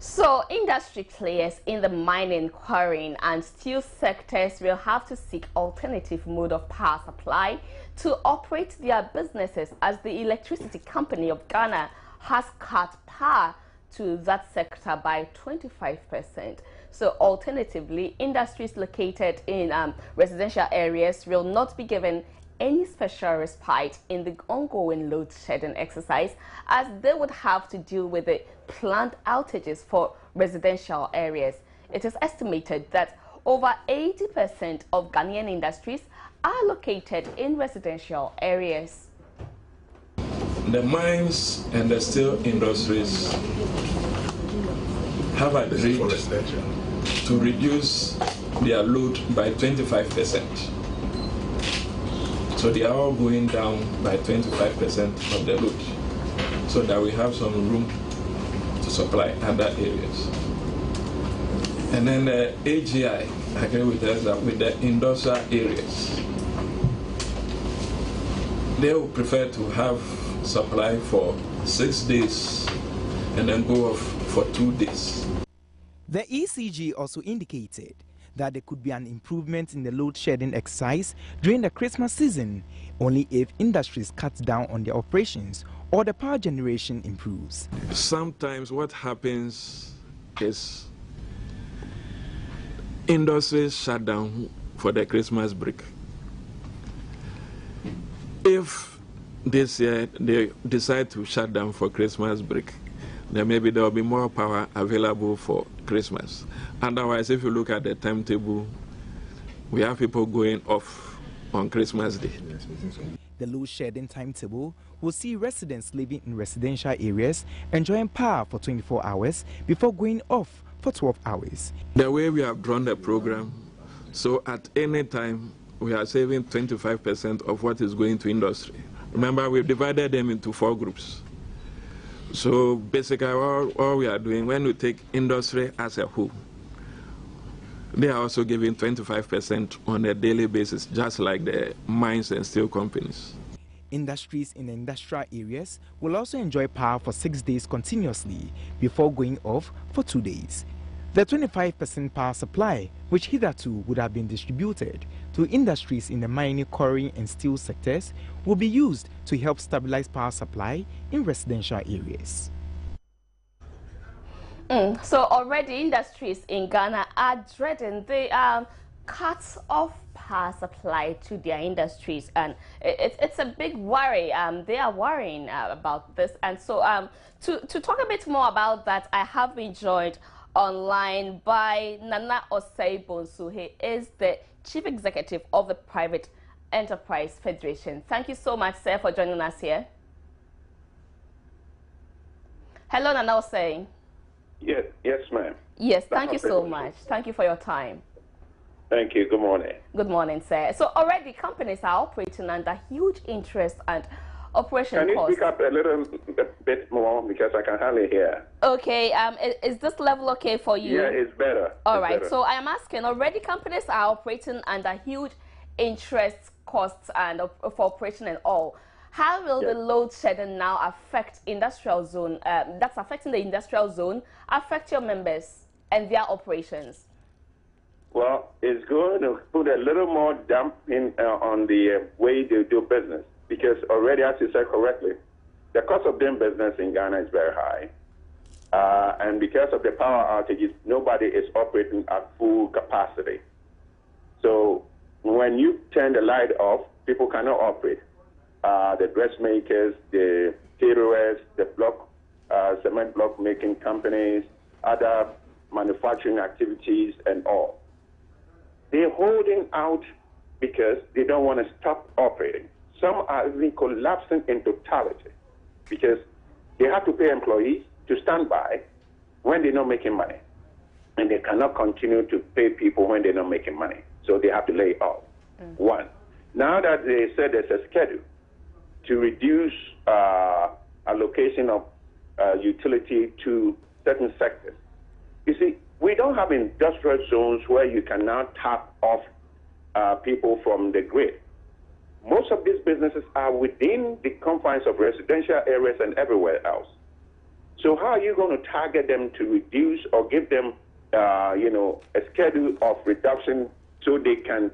So, industry players in the mining, quarrying and steel sectors will have to seek alternative mode of power supply to operate their businesses, as the Electricity Company of Ghana has cut power to that sector by 25%. So, alternatively, industries located in residential areas will not be given any special respite in the ongoing load shedding exercise, as they would have to deal with the planned outages for residential areas. It is estimated that over 80% of Ghanaian industries are located in residential areas. The mines and the steel industries have agreed to reduce their load by 25%. So they are all going down by 25% of the load, so that we have some room to supply other areas. And then the AGI agree with us that with the industrial areas, they would prefer to have supply for 6 days and then go off for 2 days. The ECG also indicated that there could be an improvement in the load shedding exercise during the Christmas season only if industries cut down on their operations or the power generation improves. Sometimes what happens is industries shut down for the Christmas break. If this year they decide to shut down for Christmas break, then maybe there will be more power available for Christmas. Otherwise, if you look at the timetable, we have people going off on Christmas Day. The load shedding timetable will see residents living in residential areas enjoying power for 24 hours before going off for 12 hours. The way we have drawn the program, so at any time we are saving 25% of what is going to industry. Remember, we've divided them into 4 groups. So basically all we are doing, when we take industry as a whole, they are also giving 25% on a daily basis, just like the mines and steel companies. Industries in the industrial areas will also enjoy power for 6 days continuously before going off for 2 days. The 25% power supply, which hitherto would have been distributed to industries in the mining, quarrying and steel sectors, will be used to help stabilize power supply in residential areas. So already industries in Ghana are dreading the cuts of power supply to their industries, and it's a big worry. They are worrying about this, and so to talk a bit more about that, I have been joined online by Nana Osei Bonsu. He is the Chief Executive of the Private Enterprise Federation. Thank you so much, sir, for joining us here. Hello, Nana Osei. Yes, ma'am. Yes, thank you so much. Thank you for your time. Thank you. Good morning. Good morning, sir. So already companies are operating under huge interest and operation costs. Can you speak up a little bit more, because I can hardly hear? Okay, is this level okay for you? Yeah, it's better. All right, so I am asking, already companies are operating under huge interest costs and for operation and all. How will the load shedding now affect industrial zone, that's affecting the industrial zone, affect your members and their operations? Well, it's going to put a little more damp on the way they do business, because already, as you said correctly, the cost of doing business in Ghana is very high. And because of the power outages, nobody is operating at full capacity. So when you turn the light off, people cannot operate. The dressmakers, the caterers, the cement block making companies, other manufacturing activities and all. They're holding out because they don't want to stop operating. Some are even collapsing in totality because they have to pay employees to stand by when they're not making money. And they cannot continue to pay people when they're not making money. So they have to lay off. One. Now that they said there's a schedule to reduce allocation of utility to certain sectors. You see, we don't have industrial zones where you can now tap off people from the grid. Most of these businesses are within the confines of residential areas and everywhere else. So how are you going to target them to reduce or give them, a schedule of reduction so they can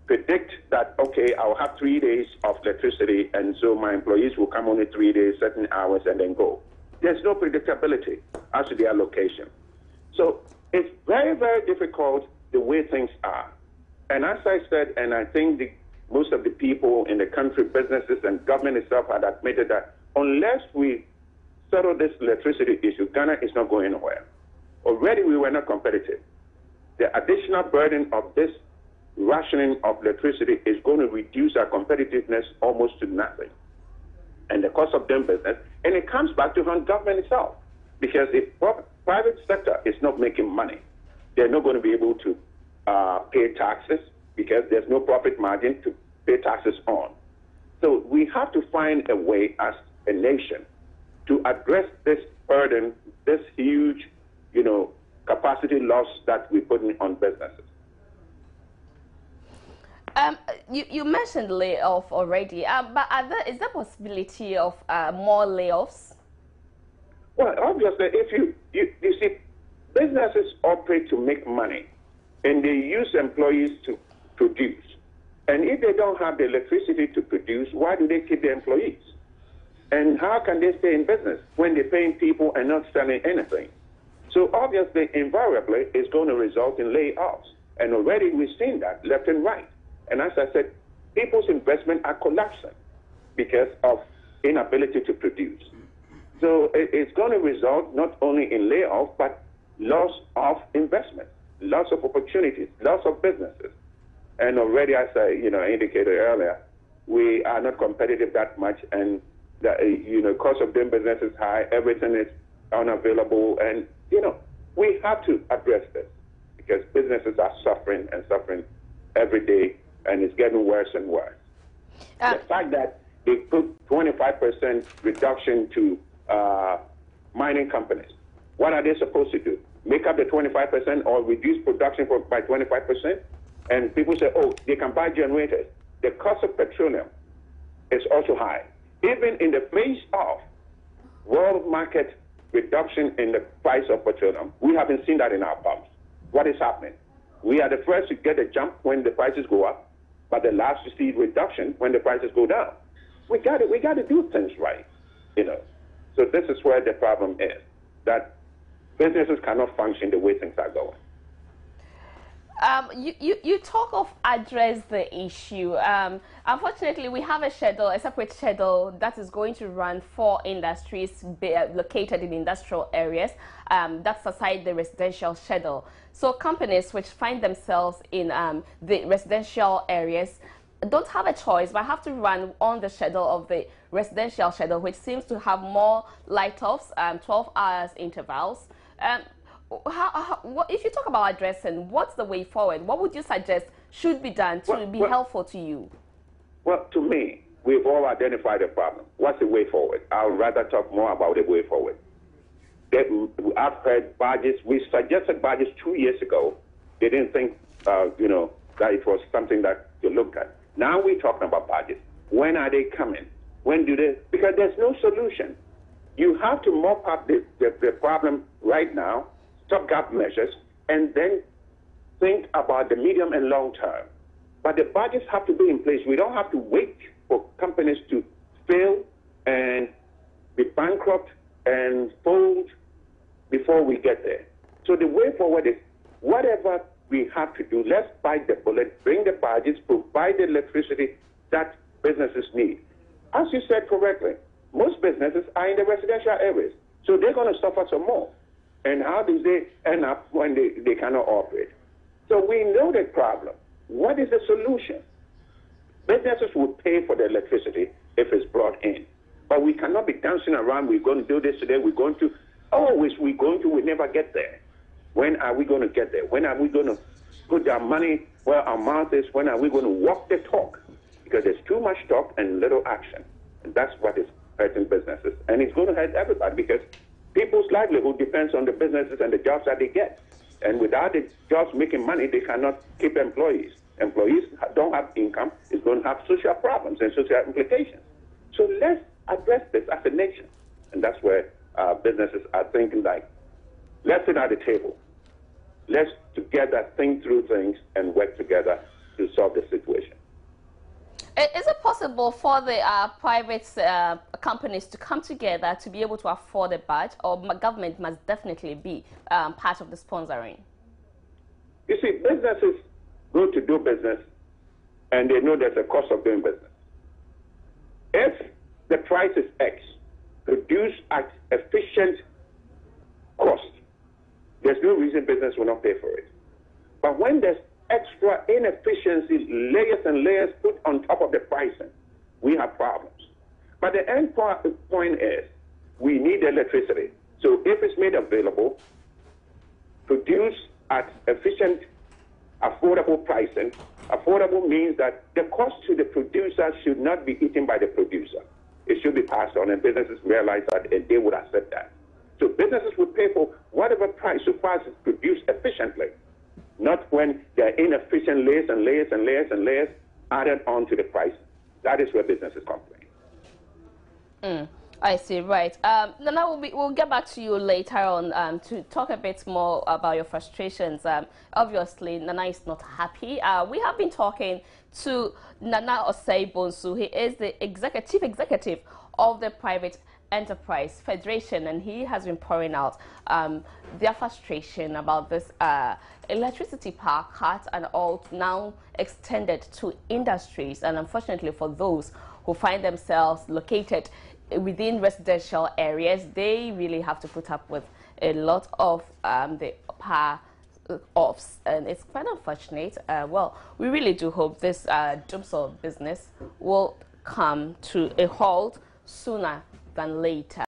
predict that, okay, I'll have 3 days of electricity, and so my employees will come only 3 days, certain hours, and then go. There's no predictability as to the allocation. So it's very, very difficult the way things are. And as I said, and I think most of the people in the country, businesses and government itself had admitted that unless we settle this electricity issue, Ghana is not going anywhere. Already we were not competitive. The additional burden of this rationing of electricity is going to reduce our competitiveness almost to nothing. And the cost of doing business, and it comes back to government itself. Because if private sector is not making money, they're not going to be able to pay taxes because there's no profit margin to pay taxes on. So we have to find a way as a nation to address this burden, this huge, capacity loss that we're putting on businesses. You mentioned layoff already, but is there possibility of more layoffs? Well, obviously, if you see, businesses operate to make money, and they use employees to produce. And if they don't have the electricity to produce, why do they keep the employees? And how can they stay in business when they're paying people and not selling anything? So obviously, invariably, it's going to result in layoffs. And already we've seen that left and right. And as I said, people's investment are collapsing because of inability to produce. So it's going to result not only in layoff, but loss of investment, loss of opportunities, loss of businesses. And already, as I indicated earlier, we are not competitive that much, and the cost of doing business is high. Everything is unavailable, and we have to address this because businesses are suffering and suffering every day, and it's getting worse and worse. The fact that they put 25% reduction to mining companies, what are they supposed to do? Make up the 25% or reduce production by 25%? And people say, oh, they can buy generators. The cost of petroleum is also high. Even in the face of world market reduction in the price of petroleum, we haven't seen that in our pumps. What is happening? We are the first to get a jump when the prices go up, but the last to see reduction when the prices go down. We got to do things right, So this is where the problem is, that businesses cannot function the way things are going. You talk of address the issue. Unfortunately, we have a separate schedule that is going to run for industries located in industrial areas. That's aside the residential schedule. So companies which find themselves in the residential areas don't have a choice, but have to run on the schedule of the residential schedule, which seems to have more light-offs, 12 hours intervals. If you talk about addressing, what's the way forward? What would you suggest should be done to be helpful to you? Well, to me, we've all identified the problem. What's the way forward? I would rather talk more about the way forward. I've heard badges. We suggested badges 2 years ago. They didn't think, that it was something that you look at. Now we're talking about badges. When are they coming? When do they? Because there's no solution. You have to mop up the problem right now, stopgap measures, and then think about the medium and long term. But the budgets have to be in place. We don't have to wait for companies to fail and be bankrupt and fold before we get there. So the way forward is whatever we have to do, let's bite the bullet, bring the budgets, provide the electricity that businesses need. As you said correctly, most businesses are in the residential areas, so they're going to suffer some more. And how do they end up when they cannot operate? So we know the problem. What is the solution? Businesses will pay for the electricity if it's brought in. But we cannot be dancing around, we're going to do this today, we never get there. When are we going to get there? When are we going to put our money where our mouth is? When are we going to walk the talk? Because there's too much talk and little action. And that's what is hurting businesses. And it's going to hurt everybody because people's livelihood depends on the businesses and the jobs that they get. And without the jobs making money, they cannot keep employees. Employees don't have income. It's going to have social problems and social implications. So let's address this as a nation. And that's where businesses are thinking like, let's sit at the table. Let's together think through things and work together to solve the situation. Is it possible for the private companies to come together to be able to afford a badge, or government must definitely be part of the sponsoring? You see, businesses go to do business and they know there's a cost of doing business. If the price is X, produced at efficient cost, there's no reason business will not pay for it. But when there's extra inefficiency, layers and layers put on top of the pricing, we have problems. But the end point is we need electricity. So if it's made available, produced at efficient, affordable pricing, affordable means that the cost to the producer should not be eaten by the producer. It should be passed on, and businesses realize that, and they would accept that. So businesses would pay for whatever price so far as it's produced efficiently, not when there are inefficient layers and layers and layers and layers added on to the price. That is where businesses complain. I see, right. Nana, we'll get back to you later on to talk a bit more about your frustrations. Obviously, Nana is not happy. We have been talking to Nana Osei Bonsu. He is the chief executive of the Private Enterprise Federation, and he has been pouring out their frustration about this electricity power cut and all now extended to industries, and unfortunately for those who find themselves located within residential areas, they really have to put up with a lot of the power offs, and it's quite unfortunate. Well, we really do hope this doomsday business will come to a halt sooner than later.